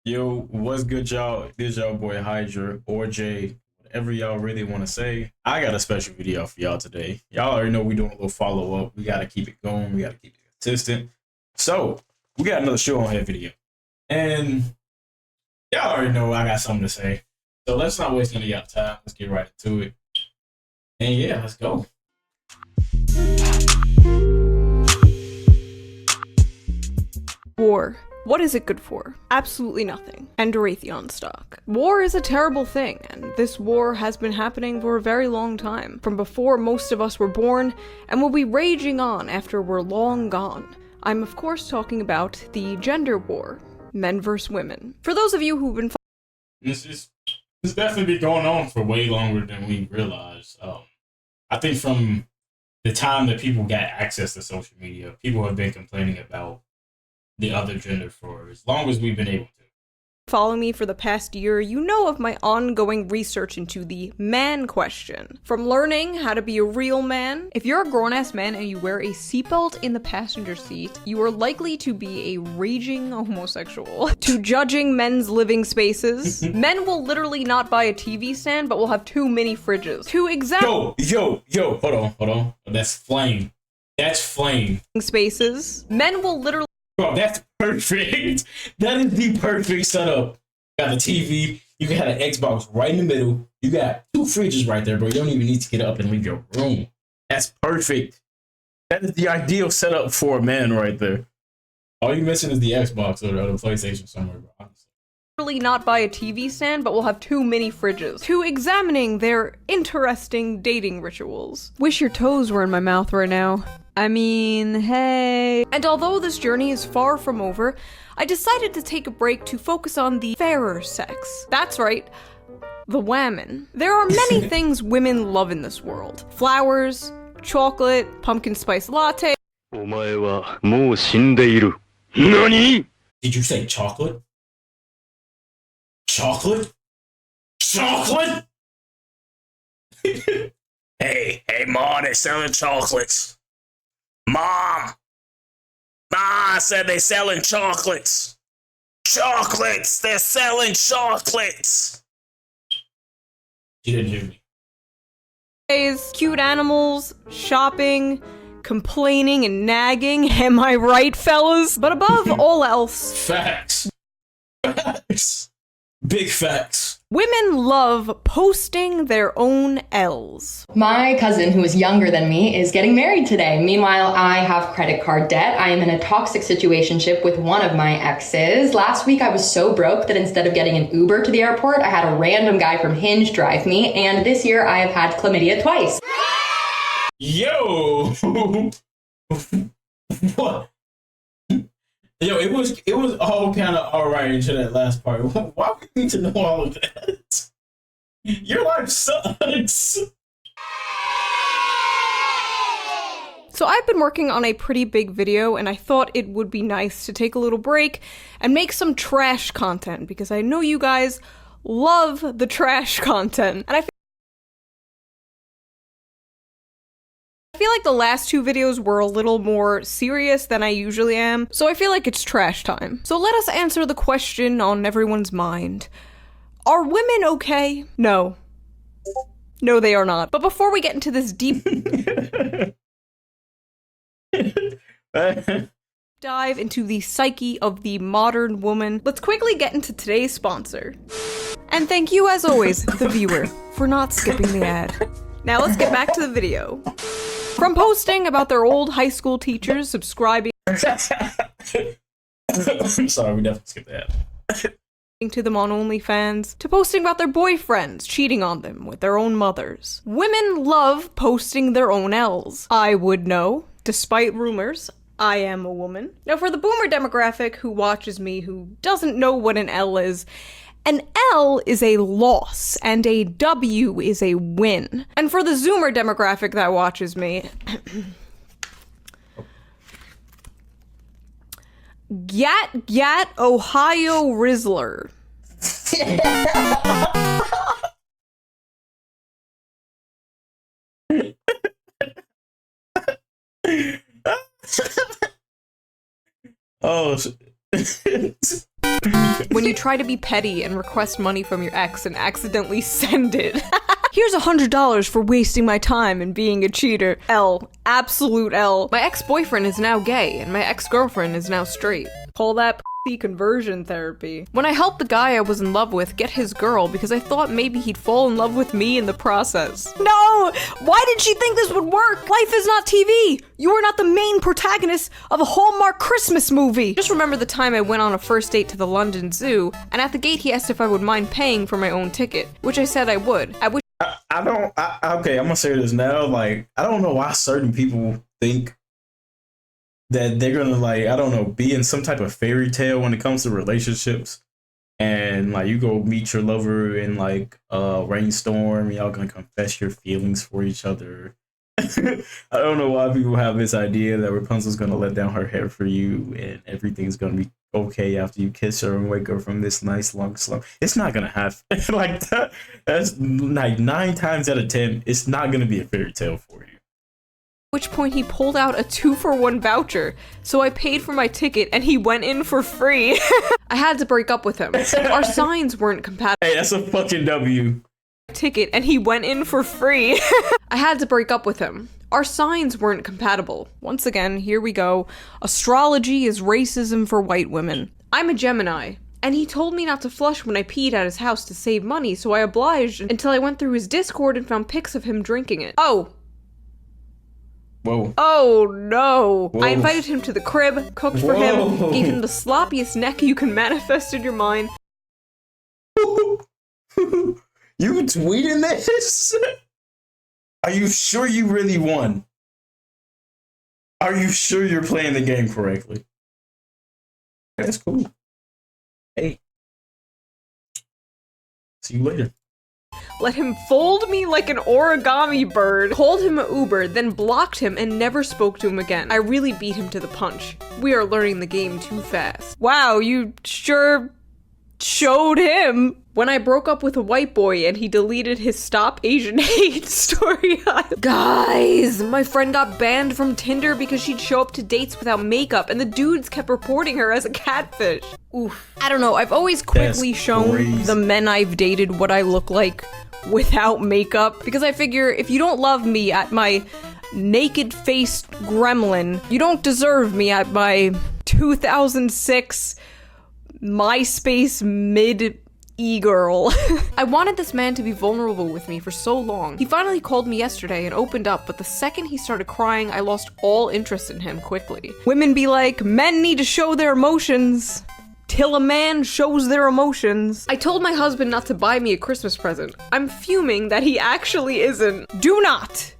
Yo, what's good, y'all? This y'all boy Hydra or J, whatever y'all really want to say. I got a special video for y'all today. Y'all already know we doing a little follow up. We gotta keep it going. We gotta keep it consistent. So we got another show on head video, and y'all already know I got something to say. So let's not waste any of y'all time. Let's get right into it. And yeah, let's go. War. What is it good for? Absolutely nothing. And Raytheon stock. War is a terrible thing, and this war has been happening for a very long time, from before most of us were born, and will be raging on after we're long gone. I'm of course talking about the gender war. Men versus women. For those of you who've been This definitely been going on for way longer than we realized. I think from the time that people got access to social media, people have been complaining about the other gender for as long as we've been able to. follow me for the past year, you know of my ongoing research into the man question. From learning how to be a real man, if you're a grown-ass man and you wear a seatbelt in the passenger seat, you are likely to be a raging homosexual. To judging men's living spaces, men will literally not buy a TV stand, but will have two mini fridges. To examine Yo, hold on. That's flame. That's flame. Spaces, men will literally Bro, that's perfect. That is the perfect setup. You got the TV, you got an Xbox right in the middle, you got two fridges right there, bro. You don't even need to get up and leave your room. That's perfect. That is the ideal setup for a man right there. All you missing is the Xbox or the PlayStation somewhere, bro. Honestly. not buy a TV stand, but will have two mini fridges. To examining their interesting dating rituals. Wish your toes were in my mouth right now. I mean, hey. And although this journey is far from over, I decided to take a break to focus on the fairer sex. That's right, the women. There are many things women love in this world. Flowers, chocolate, pumpkin spice latte. お前はもう死んでいる。何? Did you say chocolate? Chocolate? Chocolate? Hey, Mom, they're selling chocolates. Mom, I said they're selling chocolates. Chocolates, they're selling chocolates. She didn't hear me. Cute animals, shopping, complaining and nagging. Am I right, fellas? But above all else, Facts. Facts. Big facts. women love posting their own L's. My cousin, who is younger than me, is getting married today. Meanwhile, I have credit card debt. I am in a toxic situationship with one of my exes. Last week, I was so broke that instead of getting an Uber to the airport, I had a random guy from Hinge drive me. And this year, I have had chlamydia twice. Yo! What? Yo, it was all kind of alright until that last part. Why would we need to know all of that? Your life sucks. So I've been working on a pretty big video, and I thought it would be nice to take a little break and make some trash content, because I know you guys love the trash content. And I feel like the last two videos were a little more serious than I usually am, so I feel like it's trash time. So let us answer the question on everyone's mind. Are women okay? No. No, they are not. But before we get into this deep dive into the psyche of the modern woman, let's quickly get into today's sponsor. And thank you, as always, the viewer, for not skipping the ad. Now let's get back to the video. From posting about their old high school teachers subscribing I'm sorry, we definitely skipped that. to them on OnlyFans, to posting about their boyfriends cheating on them with their own mothers. Women love posting their own L's. I would know, despite rumors. I am a woman. Now for the boomer demographic who watches me who doesn't know what an L is, an L is a loss, and a W is a win. And for the Zoomer demographic that watches me, Gat, Ohio Rizzler. Oh, When you try to be petty and request money from your ex and accidentally send it. Here's $100 for wasting my time and being a cheater. L. Absolute L. My ex-boyfriend is now gay, and my ex-girlfriend is now straight. Call that p***y conversion therapy. When I helped the guy I was in love with get his girl because I thought maybe he'd fall in love with me in the process. No! Why did she think this would work? Life is not TV! You are not the main protagonist of a Hallmark Christmas movie! Just remember the time I went on a first date to the London Zoo, and at the gate he asked if I would mind paying for my own ticket, which I said I would. Okay, I'm gonna say this now. Like, I don't know why certain people think that they're gonna, like, I don't know, be in some type of fairy tale when it comes to relationships. And like, you go meet your lover in like a rainstorm, y'all gonna confess your feelings for each other. I don't know why people have this idea that Rapunzel's gonna let down her hair for you and everything's gonna be okay after you kiss her and wake her from this nice long slump. It's not gonna happen like that. That's like 9 times out of 10, it's not gonna be a fairy tale for you. At which point he pulled out a 2-for-1 voucher, so I paid for my ticket and he went in for free. I had to break up with him. Our signs weren't compatible. Hey, that's a fucking W. Ticket and he went in for free. I had to break up with him. Our signs weren't compatible. Once again, here we go. Astrology is racism for white women. I'm a Gemini, and he told me not to flush when I peed at his house to save money, so I obliged until I went through his Discord and found pics of him drinking it. Oh. Whoa. Oh no. Whoa. I invited him to the crib, cooked for him, gave him the sloppiest neck you can manifest in your mind. You tweeting this? Are you sure you really won? Are you sure you're playing the game correctly? That's cool. Hey. See you later. Let him fold me like an origami bird, called him an Uber, then blocked him and never spoke to him again. I really beat him to the punch. We are learning the game too fast. Wow, you sure showed him. When I broke up with a white boy and he deleted his Stop Asian Hate story. Guys, my friend got banned from Tinder because she'd show up to dates without makeup and the dudes kept reporting her as a catfish. Oof. I don't know, I've always quickly shown the men I've dated what I look like without makeup because I figure if you don't love me at my naked-faced gremlin, you don't deserve me at my 2006 MySpace mid e-girl. I wanted this man to be vulnerable with me for so long. He finally called me yesterday and opened up, but the second he started crying, I lost all interest in him quickly. Women be like, men need to show their emotions till a man shows their emotions. I told my husband not to buy me a Christmas present. I'm fuming that he actually isn't. Do not,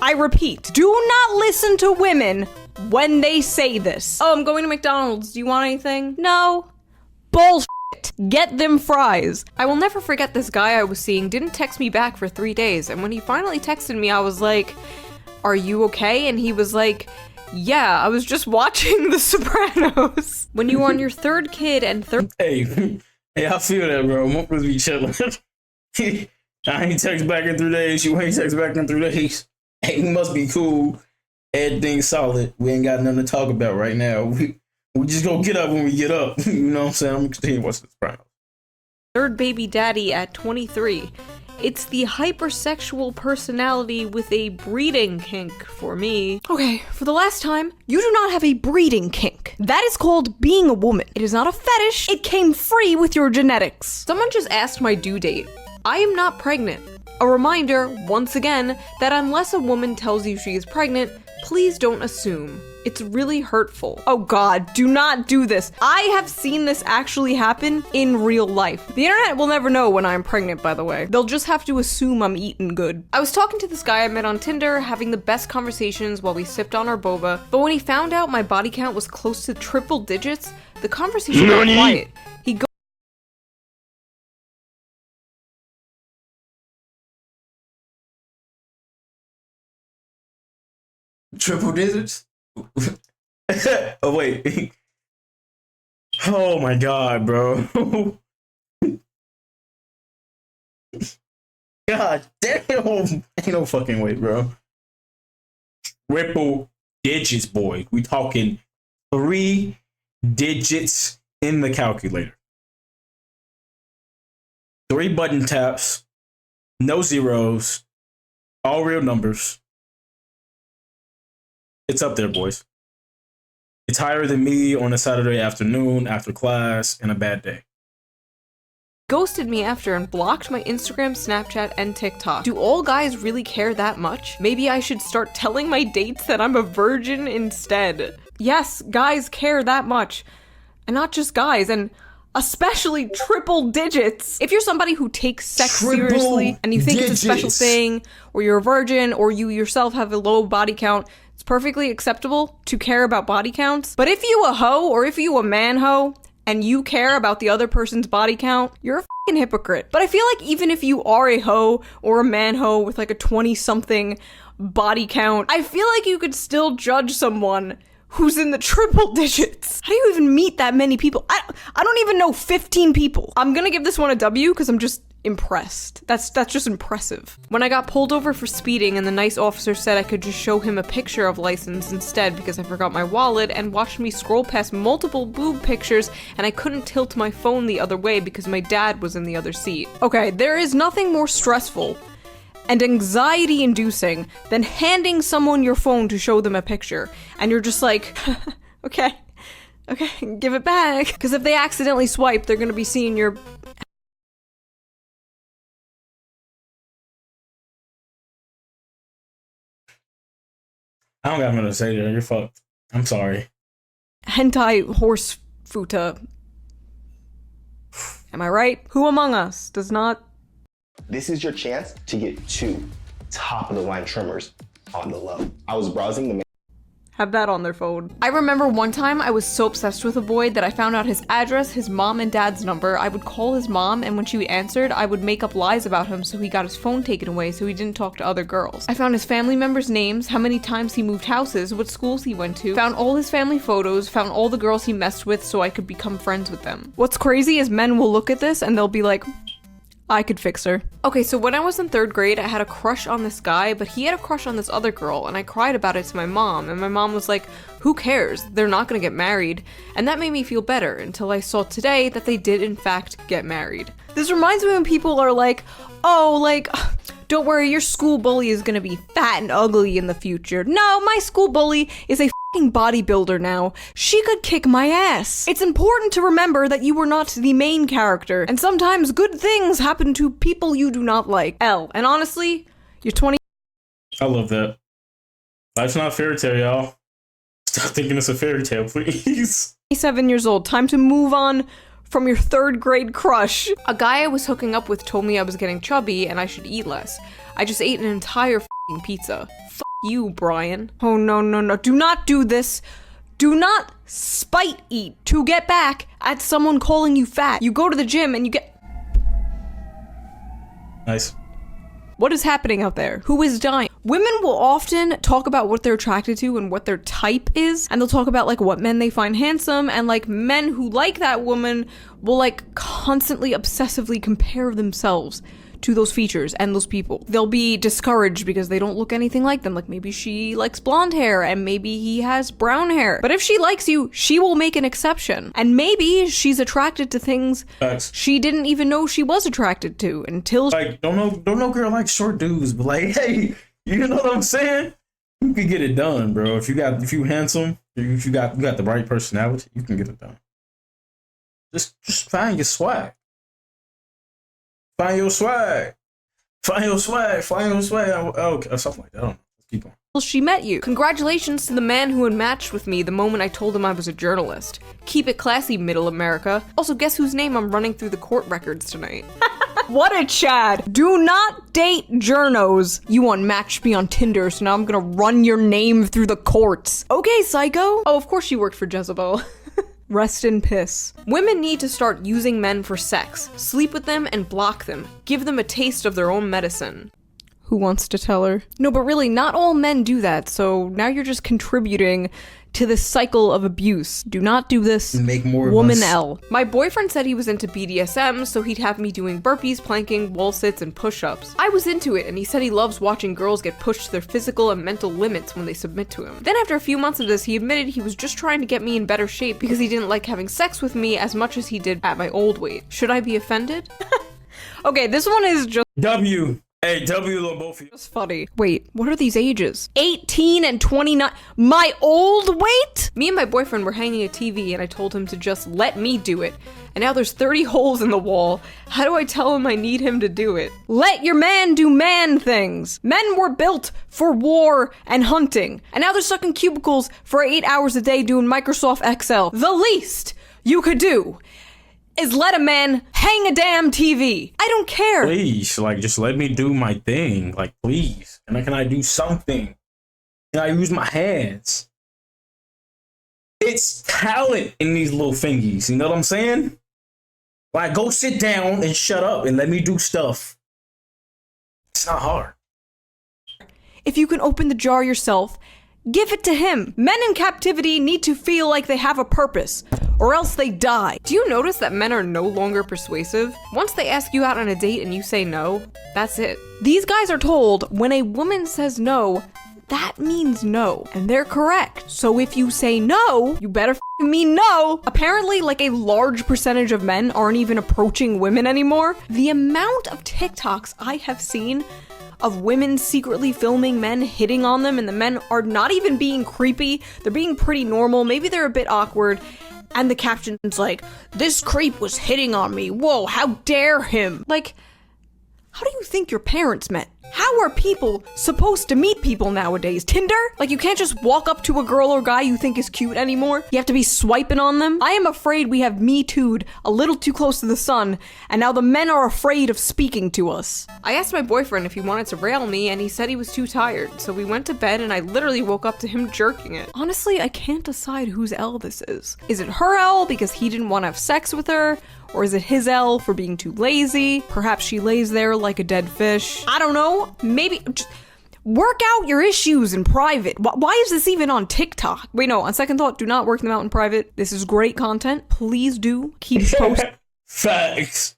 I repeat, do not listen to women when they say this. Oh, I'm going to McDonald's. Do you want anything? No. Bullshit. Get them fries. I will never forget this guy I was seeing didn't text me back for 3 days, and when he finally texted me, I was like, are you okay? And he was like, yeah, I was just watching The Sopranos. When you were on your 3rd kid and Hey, I feel that, bro. I'm supposed to be chilling. I ain't text back in 3 days. You ain't text back in 3 days. Hey, we must be cool. Everything's solid. We ain't got nothing to talk about right now. We just gonna get up when we get up. You know what I'm saying? I'm gonna continue watching this Sopranos. 3rd baby daddy at 23. It's the hypersexual personality with a breeding kink for me. Okay, for the last time, you do not have a breeding kink. That is called being a woman. It is not a fetish. It came free with your genetics. Someone just asked my due date. I am not pregnant. A reminder, once again, that unless a woman tells you she is pregnant, please don't assume. It's really hurtful. Oh god, do not do this. I have seen this actually happen in real life. The internet will never know when I'm pregnant, by the way. They'll just have to assume I'm eating good. I was talking to this guy I met on Tinder, having the best conversations while we sipped on our boba, but when he found out my body count was close to triple digits, the conversation got quiet. He goes, triple digits? Oh, wait. Oh my god, bro. God damn. Ain't no fucking way, bro. Triple digits, boy. We talking 3 digits in the calculator. 3 button taps, no zeros, all real numbers. It's up there, boys. It's higher than me on a Saturday afternoon after class and a bad day. Ghosted me after and blocked my Instagram, Snapchat, and TikTok. Do all guys really care that much? Maybe I should start telling my dates that I'm a virgin instead. Yes, guys care that much. And not just guys, and especially triple digits. If you're somebody who takes sex seriously and you think it's a special thing, or you're a virgin, or you yourself have a low body count, it's perfectly acceptable to care about body counts. But if you a hoe, or if you a man hoe, and you care about the other person's body count, you're a fucking hypocrite. But I feel like even if you are a hoe or a man hoe with like a 20-something body count, I feel like you could still judge someone who's in the triple digits. How do you even meet that many people? I don't even know 15 people. I'm gonna give this one a W because I'm just impressed. That's just impressive. When I got pulled over for speeding and the nice officer said I could just show him a picture of license instead because I forgot my wallet, and watched me scroll past multiple boob pictures and I couldn't tilt my phone the other way because my dad was in the other seat. Okay, there is nothing more stressful and anxiety-inducing than handing someone your phone to show them a picture and you're just like, okay, give it back. Because if they accidentally swipe, they're gonna be seeing your I don't got nothing to say there. You're fucked. I'm sorry. hentai horse futa. Am I right? Who among us does not? This is your chance to get 2 top-of-the-line trimmers on the low. I was browsing the Have that on their phone. I remember one time I was so obsessed with a boy that I found out his address, his mom and dad's number. I would call his mom, and when she answered, I would make up lies about him so he got his phone taken away so he didn't talk to other girls. I found his family members' names, how many times he moved houses, what schools he went to, found all his family photos, found all the girls he messed with so I could become friends with them. What's crazy is men will look at this and they'll be like, I could fix her. Okay, so when I was in 3rd grade, I had a crush on this guy, but he had a crush on this other girl, and I cried about it to my mom, and my mom was like, who cares? They're not gonna get married. And that made me feel better, until I saw today that they did in fact get married. This reminds me when people are like, oh, like, don't worry, your school bully is gonna be fat and ugly in the future. No, my school bully is a bodybuilder now. She could kick my ass. It's important to remember that you were not the main character, and sometimes good things happen to people you do not like. L. And honestly, you're 20. I love that. Life's not a fairy tale, y'all. Stop thinking it's a fairy tale, please. 27 years old. Time to move on from your 3rd grade crush. A guy I was hooking up with told me I was getting chubby and I should eat less. I just ate an entire f***ing pizza. You, Brian. Oh, no. Do not do this. Do not spite eat to get back at someone calling you fat. You go to the gym and you get... Nice. What is happening out there? Who is dying? Women will often talk about what they're attracted to and what their type is, and they'll talk about like what men they find handsome, and like men who like that woman will like constantly obsessively compare themselves to those features and those people. They'll be discouraged because they don't look anything like them. Like maybe she likes blonde hair and maybe he has brown hair. But if she likes you, she will make an exception. And maybe she's attracted to things she didn't even know she was attracted to until like don't know girl like short dudes, but like, hey, you know what I'm saying? You can get it done, bro. If you handsome, if you got the right personality, you can get it done. Just find your swag. Find your swag. Oh, something like that. I don't know. Let's keep on. she met you. Congratulations to the man who had matched with me the moment I told him I was a journalist. Keep it classy, Middle America. Also, guess whose name I'm running through the court records tonight? What a Chad. Do not date journos. You unmatched me on Tinder, so now I'm gonna run your name through the courts. Okay, psycho. Oh, of course she worked for Jezebel. Rest in piss. Women need to start using men for sex. Sleep with them and block them. Give them a taste of their own medicine. Who wants to tell her? No, but really, not all men do that, so now you're just contributing to this cycle of abuse. Do not do this. Make more of Woman us. L. My boyfriend said he was into BDSM, so he'd have me doing burpees, planking, wall sits, and push-ups. I was into it, and he said he loves watching girls get pushed to their physical and mental limits when they submit to him. Then after a few months of this, he admitted he was just trying to get me in better shape because he didn't like having sex with me as much as he did at my old weight. Should I be offended? Okay, this one is just W. Hey, W on both of you. funny. Wait, what are these ages? 18 and 29. My old weight? Me and my boyfriend were hanging a TV and I told him to just let me do it. And now there's 30 holes in the wall. How do I tell him I need him to do it? Let your man do man things. Men were built for war and hunting. And now they're stuck in cubicles for 8 hours a day doing Microsoft Excel. The least you could do is let a man hang a damn TV. I don't care. Please, like, just let me do my thing. Like, please. And can I do something? Can I use my hands? It's talent in these little fingies. You know what I'm saying? Like, go sit down and shut up and let me do stuff. It's not hard. If you can open the jar yourself, give it to him. Men in captivity need to feel like they have a purpose, or else they die. Do you notice that men are no longer persuasive? Once they ask you out on a date and you say no, that's it. These guys are told when a woman says no, that means no. And they're correct. So if you say no, you better f***ing mean no. Apparently, like, a large percentage of men aren't even approaching women anymore. The amount of TikToks I have seen of women secretly filming men hitting on them, and the men are not even being creepy. They're being pretty normal. Maybe they're a bit awkward. And the caption's like, "This creep was hitting on me. Whoa, how dare him?" Like, how do you think your parents met? How are people supposed to meet people nowadays? Tinder? Like, you can't just walk up to a girl or guy you think is cute anymore. You have to be swiping on them. I am afraid we have Me Too'd a little too close to the sun, and now the men are afraid of speaking to us. I asked my boyfriend if he wanted to rail me, and he said he was too tired. So we went to bed, and I literally woke up to him jerking it. Honestly, I can't decide whose L this is. Is it her L because he didn't want to have sex with her? Or is it his L for being too lazy? Perhaps she lays there like a dead fish. I don't know. Maybe just work out your issues in private. Why is this even on TikTok? Wait, no, on second thought, do not work them out in private. This is great content. Please do keep posting. Facts.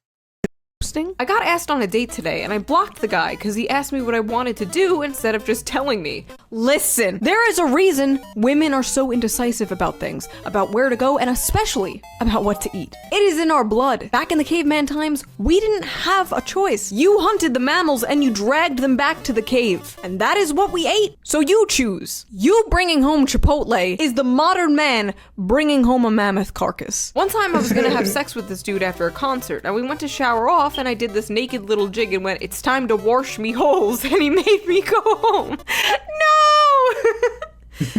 I got asked on a date today and I blocked the guy because he asked me what I wanted to do instead of just telling me. Listen, there is a reason women are so indecisive about things, about where to go, and especially about what to eat. It is in our blood. Back in the caveman times, we didn't have a choice. You hunted the mammals and you dragged them back to the cave. And that is what we ate. So you choose. You bringing home Chipotle is the modern man bringing home a mammoth carcass. One time I was gonna have sex with this dude after a concert and we went to shower off and I did this naked little jig and went, "It's time to wash me holes," and he made me go home. No!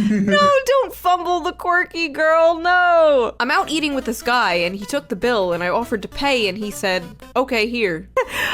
No, don't fumble the quirky girl, no! I'm out eating with this guy and he took the bill and I offered to pay and he said, "Okay, here."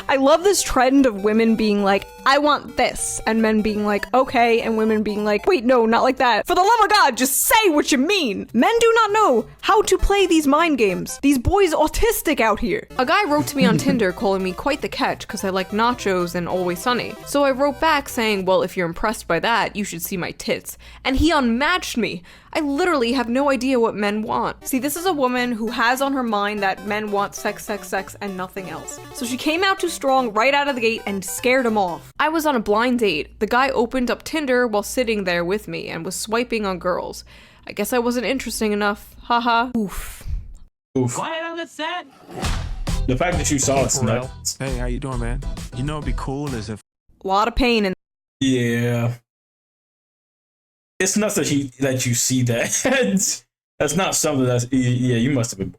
I love this trend of women being like, "I want this," and men being like, "Okay," and women being like, "Wait, no, not like that. For the love of God, just say what you mean." Men do not know how to play these mind games. These boys autistic out here. A guy wrote to me on Tinder calling me quite the catch because I like nachos and Always Sunny. So I wrote back saying, "Well, if you're impressed by that, you should see my tits." And he unmatched me. I literally have no idea what men want. See, this is a woman who has on her mind that men want sex, sex, sex, and nothing else. So she came out too strong right out of the gate and scared him off. I was on a blind date. The guy opened up Tinder while sitting there with me and was swiping on girls. I guess I wasn't interesting enough. Haha. Oof. Oof. Quiet on the set. The fact that you saw it's nuts. Hey, how you doing, man? You know, it'd be cool is if A lot of pain in Yeah. It's nuts that you see that. That's not something that's, yeah, you must have been.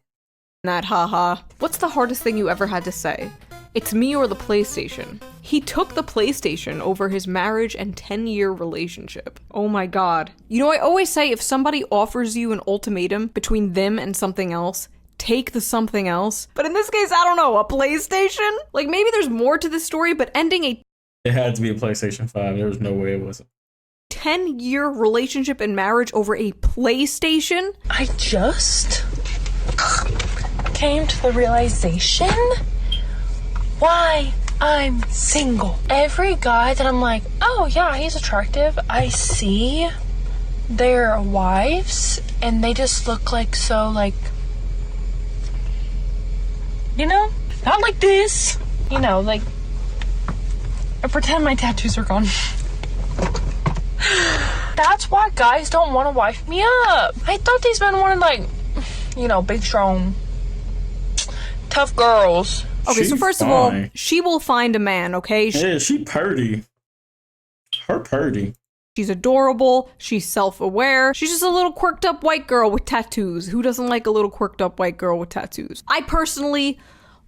that, haha. What's the hardest thing you ever had to say? It's me or the PlayStation. He took the PlayStation over his marriage and 10-year relationship. Oh my god. You know, I always say if somebody offers you an ultimatum between them and something else, take the something else. But in this case, I don't know, a PlayStation? Like, maybe there's more to this story, but ending a It had to be a PlayStation 5. There was no way it wasn't. 10-year relationship and marriage over a PlayStation? I just came to the realization why I'm single. Every guy that I'm like, oh yeah, he's attractive, I see their wives and they just look like so like, you know, not like this, you know, like, I pretend my tattoos are gone. That's why guys don't want to wife me up. I thought these men wanted like, you know, big, strong, tough girls. Okay, She so first of all, fine. she will find a man, okay? Yeah, she purdy. Her purdy. She's adorable, she's self-aware, she's just a little quirked up white girl with tattoos. Who doesn't like a little quirked up white girl with tattoos? I personally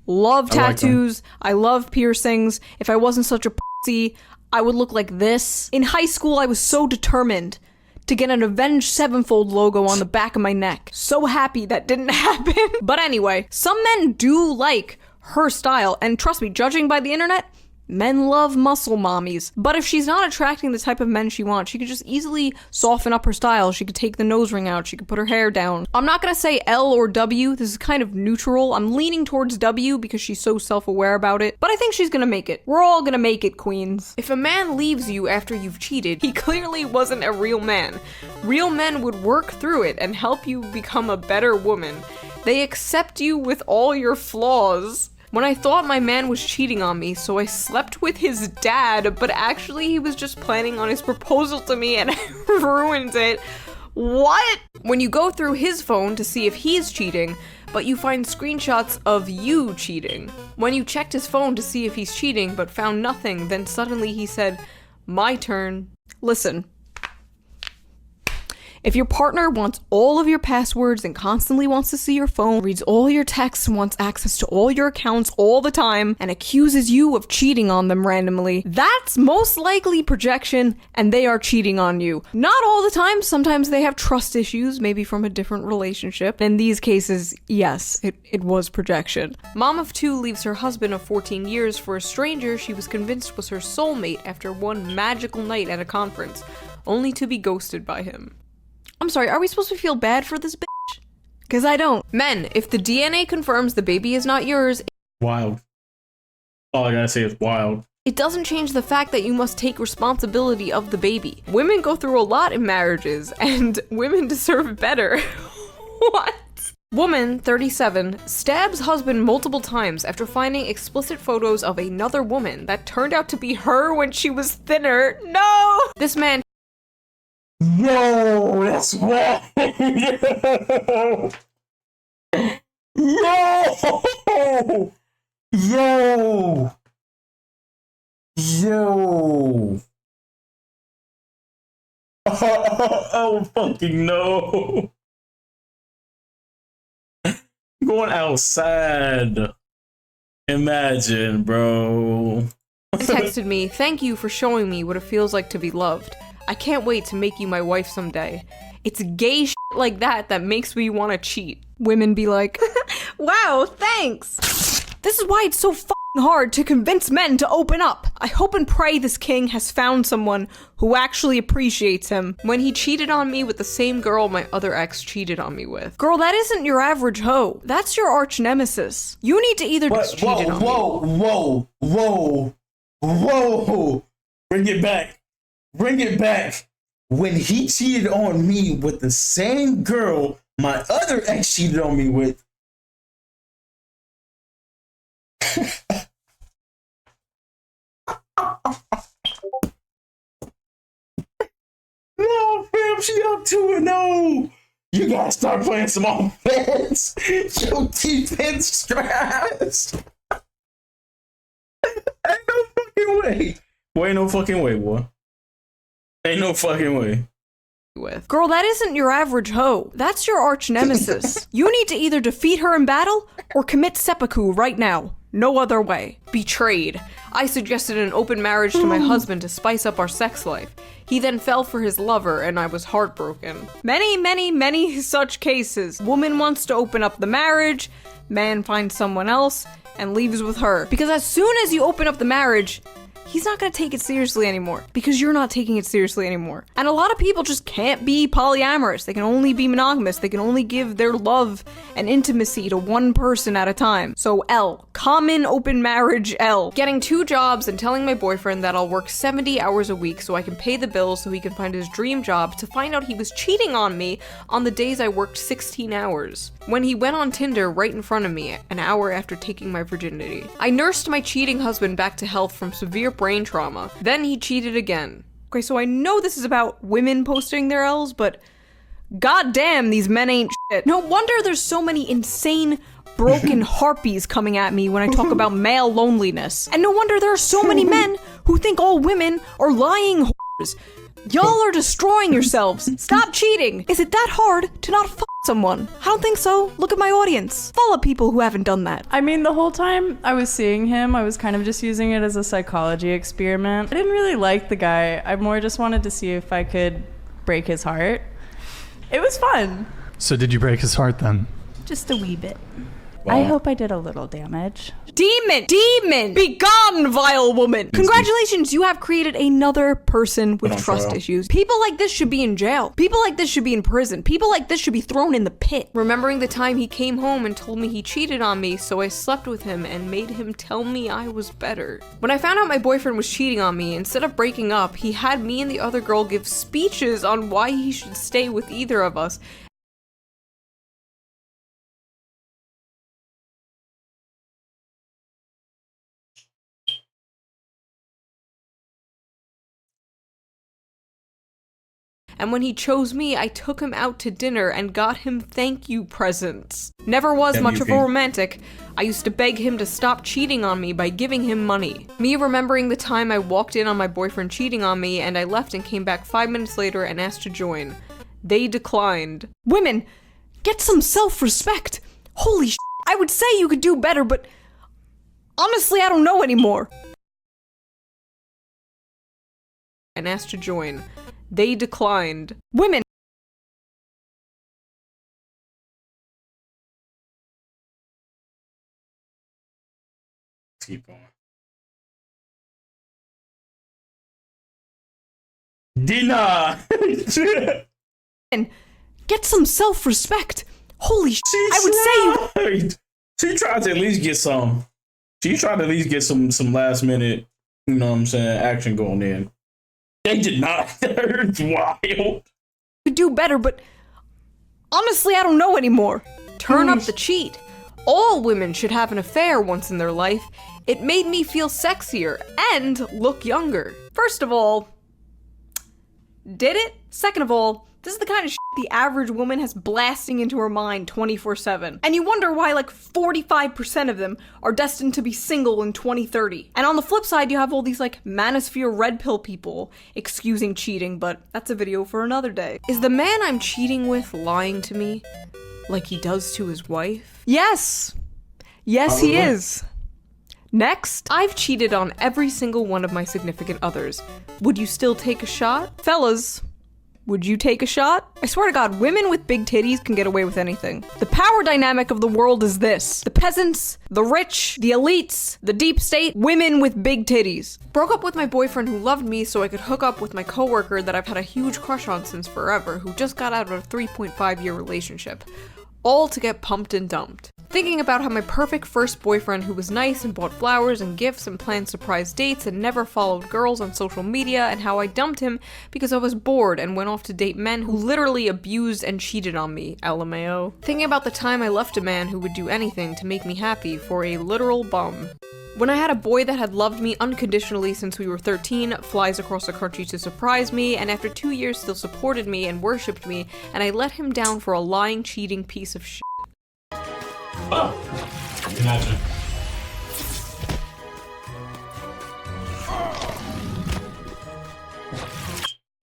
love tattoos, I love piercings. If I wasn't such a pussy, I would look like this. In high school, I was so determined to get an Avenged Sevenfold logo on the back of my neck. So happy that didn't happen. But anyway, some men do like her style, and trust me, judging by the internet, men love muscle mommies. But if she's not attracting the type of men she wants, she could just easily soften up her style. She could take the nose ring out. She could put her hair down. I'm not gonna say L or W. This is kind of neutral. I'm leaning towards W because she's so self-aware about it. But I think she's gonna make it. We're all gonna make it, queens. If a man leaves you after you've cheated, he clearly wasn't a real man. Real men would work through it and help you become a better woman. They accept you with all your flaws. When I thought my man was cheating on me, so I slept with his dad, but actually he was just planning on his proposal to me and I ruined it. What? When you go through his phone to see if he's cheating, but you find screenshots of you cheating. When you checked his phone to see if he's cheating, but found nothing, then suddenly he said, "My turn." Listen. If your partner wants all of your passwords and constantly wants to see your phone, reads all your texts, wants access to all your accounts all the time, and accuses you of cheating on them randomly, that's most likely projection, and they are cheating on you. Not all the time, sometimes they have trust issues, maybe from a different relationship. In these cases, yes, it was projection. Mom of two leaves her husband of 14 years for a stranger she was convinced was her soulmate after one magical night at a conference, only to be ghosted by him. I'm sorry, are we supposed to feel bad for this bitch? Because I don't. Men, if the DNA confirms the baby is not yours, Wild. All I gotta say is wild. it doesn't change the fact that you must take responsibility of the baby. Women go through a lot in marriages, and women deserve better. What? Woman, 37, stabs husband multiple times after finding explicit photos of another woman that turned out to be her when she was thinner. No! This man Yo, that's wild. Yo! Yo! Yo! Oh, fucking no. Going outside. Imagine, bro. texted me, "Thank you for showing me what it feels like to be loved. I can't wait to make you my wife someday." It's gay shit like that that makes me want to cheat. Women be like, "Wow, thanks." This is why it's so fucking hard to convince men to open up. I hope and pray this king has found someone who actually appreciates him. When he cheated on me with the same girl my other ex cheated on me with. Girl, that isn't your average hoe. That's your arch nemesis. You need to either just cheat on me. Whoa. Bring it back. Bring it back. When he cheated on me with the same girl my other ex cheated on me with. No, fam, she up to it. No. You gotta start playing some offense. Your defense stressed. Ain't no fucking way. Boy, ain't no fucking way, boy. Ain't no fucking way. With. Girl, that isn't your average hoe. That's your arch nemesis. You need to either defeat her in battle or commit seppuku right now. No other way. Betrayed. I suggested an open marriage to my husband to spice up our sex life. He then fell for his lover and I was heartbroken. Many such cases. Woman wants to open up the marriage, man finds someone else and leaves with her. Because as soon as you open up the marriage, he's not gonna take it seriously anymore because you're not taking it seriously anymore. And a lot of people just can't be polyamorous. They can only be monogamous. They can only give their love and intimacy to one person at a time. So L, common open marriage L. Getting 2 jobs and telling my boyfriend that I'll work 70 hours a week so I can pay the bills so he can find his dream job, to find out he was cheating on me on the days I worked 16 hours. When he went on Tinder right in front of me an hour after taking my virginity. I nursed my cheating husband back to health from severe brain trauma. Then he cheated again. Okay, so I know this is about women posting their L's, but goddamn, these men ain't shit. No wonder there's so many insane broken harpies coming at me when I talk about male loneliness. And no wonder there are so many men who think all women are lying whores. Y'all are destroying yourselves. Stop cheating. Is it that hard to not fuck someone? I don't think so. Look at my audience. Follow people who haven't done that. I mean, the whole time I was seeing him, I was kind of just using it as a psychology experiment. I didn't really like the guy. I more just wanted to see if I could break his heart. It was fun. So did you break his heart then? Just a wee bit. Wow. I hope I did a little damage. Demon! Demon! Be gone, vile woman! Congratulations, you have created another person with trust issues. People like this should be in jail. People like this should be in prison. People like this should be thrown in the pit. Remembering the time he came home and told me he cheated on me, so I slept with him and made him tell me I was better. When I found out my boyfriend was cheating on me, instead of breaking up, he had me and the other girl give speeches on why he should stay with either of us. And when he chose me, I took him out to dinner and got him thank you presents. Never was much of a romantic. I used to beg him to stop cheating on me by giving him money. Me remembering the time I walked in on my boyfriend cheating on me and I left and came back 5 minutes later and asked to join. They declined. Women, get some self-respect. Holy shit, I would say you could do better, but honestly, I don't know anymore. And asked to join. They declined. Women. Let's keep going. Dina! Get some self-respect. Holy shit, I would say you. She tried to at least get some. She tried to at least get some last minute, you know what I'm saying, action going in. They did not. It's wild. Could do better, but honestly, I don't know anymore. Turn up the cheat. All women should have an affair once in their life. It made me feel sexier and look younger. First of all, did it? Second of all, this is the kind of shit the average woman has blasting into her mind 24/7. And you wonder why like 45% of them are destined to be single in 2030. And on the flip side, you have all these like manosphere red pill people excusing cheating, but that's a video for another day. Is the man I'm cheating with lying to me like he does to his wife? Yes. Yes, he is. Next, I've cheated on every single one of my significant others. Would you still take a shot? Fellas, would you take a shot? I swear to God, women with big titties can get away with anything. The power dynamic of the world is this. The peasants, the rich, the elites, the deep state, women with big titties. Broke up with my boyfriend who loved me so I could hook up with my coworker that I've had a huge crush on since forever, who just got out of a 3.5-year relationship. All to get pumped and dumped. Thinking about how my perfect first boyfriend who was nice and bought flowers and gifts and planned surprise dates and never followed girls on social media, and how I dumped him because I was bored and went off to date men who literally abused and cheated on me, LMAO. Thinking about the time I left a man who would do anything to make me happy for a literal bum. When I had a boy that had loved me unconditionally since we were 13, flies across the country to surprise me, and after 2 years still supported me and worshipped me, and I let him down for a lying, cheating piece of shit. Oh, imagine.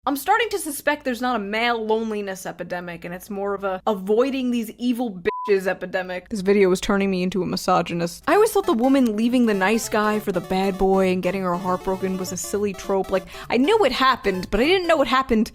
I'm starting to suspect there's not a male loneliness epidemic, and it's more of a avoiding these evil bitches epidemic. This video was turning me into a misogynist. I always thought the woman leaving the nice guy for the bad boy and getting her heart broken was a silly trope. Like, I knew it happened, but I didn't know it happened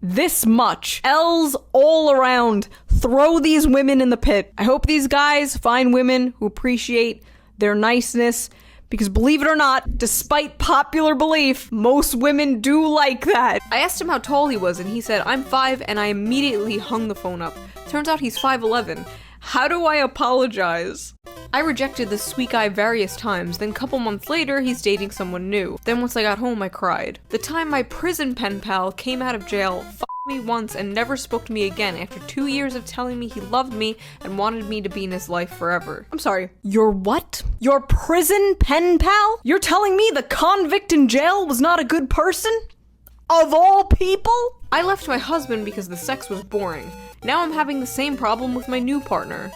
this much. L's all around. Throw these women in the pit. I hope these guys find women who appreciate their niceness, because believe it or not, despite popular belief, most women do like that. I asked him how tall he was and he said, I'm 5, and I immediately hung the phone up. Turns out he's 5'11". How do I apologize? I rejected this sweet guy various times, then a couple months later, he's dating someone new. Then once I got home, I cried. The time my prison pen pal came out of jail, me once and never spoke to me again after 2 years of telling me he loved me and wanted me to be in his life forever. I'm sorry, your what? Your prison pen pal? You're telling me the convict in jail was not a good person? Of all people? I left my husband because the sex was boring. Now I'm having the same problem with my new partner.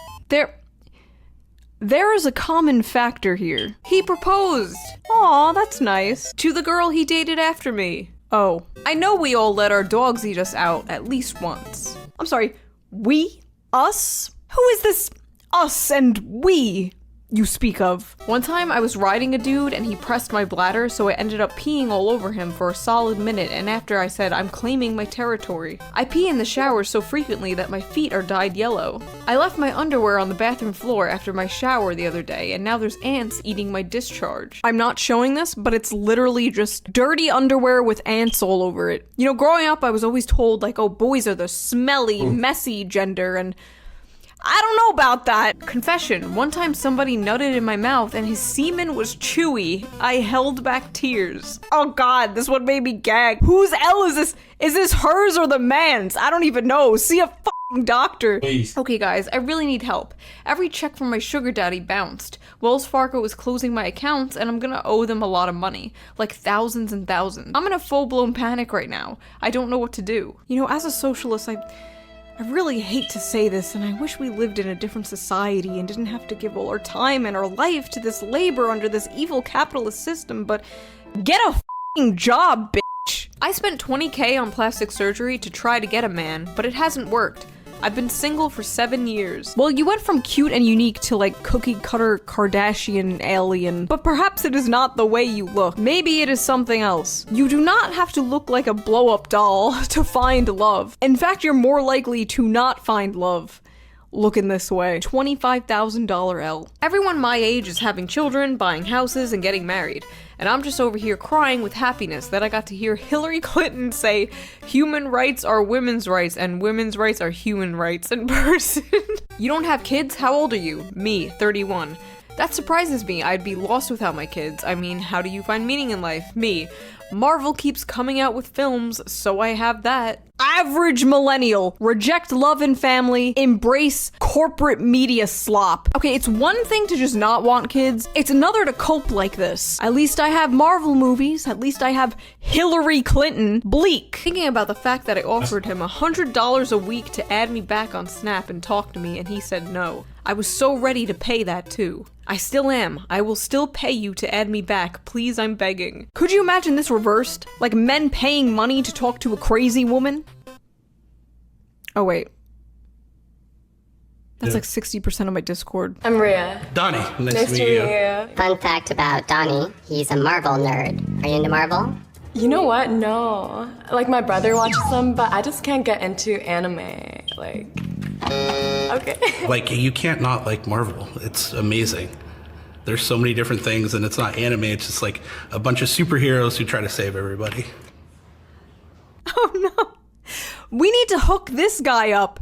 There is a common factor here. He proposed. Aw, that's nice. To the girl he dated after me. Oh, I know we all let our dogs eat us out at least once. I'm sorry, we? Us? Who is this us and we you speak of? One time I was riding a dude and he pressed my bladder, so I ended up peeing all over him for a solid minute, and after I said, I'm claiming my territory. I pee in the shower so frequently that my feet are dyed yellow. I left my underwear on the bathroom floor after my shower the other day, and now there's ants eating my discharge. I'm not showing this, but it's literally just dirty underwear with ants all over it. You know, growing up I was always told like, oh, boys are the smelly, messy gender, and I don't know about that. Confession, one time somebody nutted in my mouth and his semen was chewy. I held back tears. Oh god, this one made me gag. Whose L is this? Is this hers or the man's? I don't even know. See a fucking doctor. Please. Okay guys, I really need help. Every check from my sugar daddy bounced. Wells Fargo is closing my accounts and I'm gonna owe them a lot of money. Like thousands and thousands. I'm in a full-blown panic right now. I don't know what to do. You know, as a socialist, I really hate to say this, and I wish we lived in a different society and didn't have to give all our time and our life to this labor under this evil capitalist system, but get a f***ing job, bitch! I spent $20K on plastic surgery to try to get a man, but it hasn't worked. I've been single for 7 years. Well, you went from cute and unique to like cookie cutter Kardashian alien, but perhaps it is not the way you look. Maybe it is something else. You do not have to look like a blow-up doll to find love. In fact, you're more likely to not find love looking this way. $25,000 L. Everyone my age is having children, buying houses, and getting married. And I'm just over here crying with happiness that I got to hear Hillary Clinton say human rights are women's rights and women's rights are human rights in person. You don't have kids? How old are you? Me, 31. That surprises me. I'd be lost without my kids. I mean, how do you find meaning in life? Me. Marvel keeps coming out with films, so I have that. Average millennial. Reject love and family. Embrace corporate media slop. Okay, it's one thing to just not want kids. It's another to cope like this. At least I have Marvel movies. At least I have Hillary Clinton. Bleak. Thinking about the fact that I offered him $100 a week to add me back on Snap and talk to me, and he said no. I was so ready to pay that too. I still am. I will still pay you to add me back. Please, I'm begging. Could you imagine this reversed? Like men paying money to talk to a crazy woman? Oh wait. That's like 60% of my Discord. I'm Rhea. Donnie, Nice to meet you. Fun fact about Donnie, he's a Marvel nerd. Are you into Marvel? You know what? No. Like my brother watches them, but I just can't get into anime. Like, okay. Like, you can't not like Marvel. It's amazing. There's so many different things, and it's not anime. It's just like a bunch of superheroes who try to save everybody. Oh no. We need to hook this guy up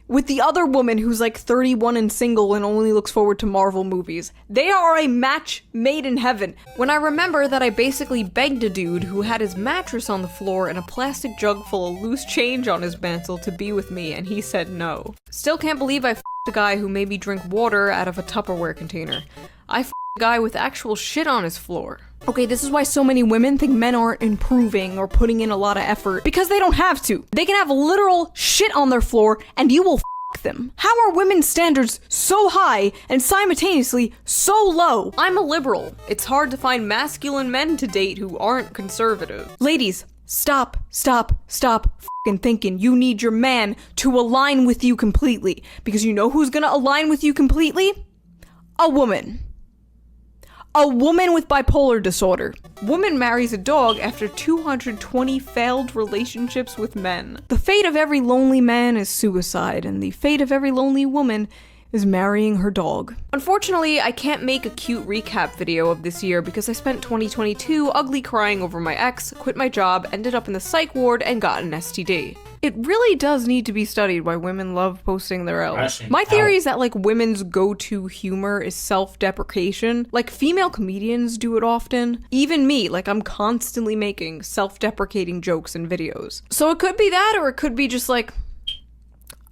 with the other woman who's like 31 and single and only looks forward to Marvel movies. They are a match made in heaven. When I remember that I basically begged a dude who had his mattress on the floor and a plastic jug full of loose change on his mantle to be with me, and he said no. Still can't believe I f***ed a guy who made me drink water out of a Tupperware container. I f***ed a guy with actual shit on his floor. Okay, this is why so many women think men aren't improving or putting in a lot of effort. Because they don't have to. They can have literal shit on their floor and you will f*** them. How are women's standards so high and simultaneously so low? I'm a liberal. It's hard to find masculine men to date who aren't conservative. Ladies, stop f***ing thinking you need your man to align with you completely. Because you know who's gonna align with you completely? A woman. A woman with bipolar disorder. Woman marries a dog after 220 failed relationships with men. The fate of every lonely man is suicide, and the fate of every lonely woman is marrying her dog. Unfortunately, I can't make a cute recap video of this year because I spent 2022 ugly crying over my ex, quit my job, ended up in the psych ward, and got an STD. It really does need to be studied why women love posting their L. My theory is that like women's go-to humor is self-deprecation. Like female comedians do it often. Even me, like I'm constantly making self-deprecating jokes in videos. So it could be that, or it could be just like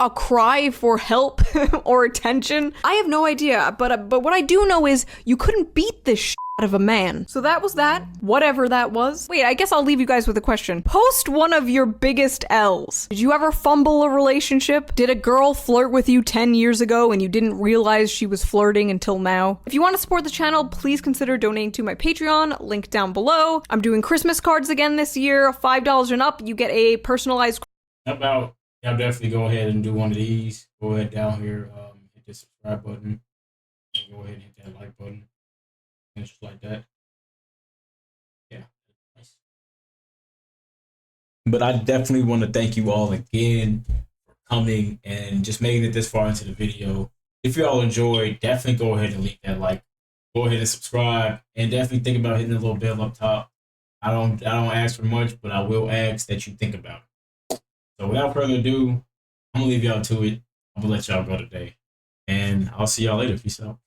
a cry for help or attention. I have no idea, but what I do know is you couldn't beat this shit of a man. So that was that. Whatever that was. Wait, I guess I'll leave you guys with a question. Post one of your biggest L's. Did you ever fumble a relationship? Did a girl flirt with you 10 years ago and you didn't realize she was flirting until now? If you want to support the channel, please consider donating to my Patreon, link down below. I'm doing Christmas cards again this year. $5 and up, you get a personalized. How about y'all definitely go ahead and do one of these. Go ahead down here, hit the subscribe button. And go ahead and hit that like button. And just like that. Yeah. Nice. But I definitely want to thank you all again for coming and just making it this far into the video. If y'all enjoyed, definitely go ahead and leave that like. Go ahead and subscribe, and definitely think about hitting the little bell up top. I don't ask for much, but I will ask that you think about it. So without further ado, I'm gonna leave y'all to it. I'm gonna let y'all go today, and I'll see y'all later. Peace out.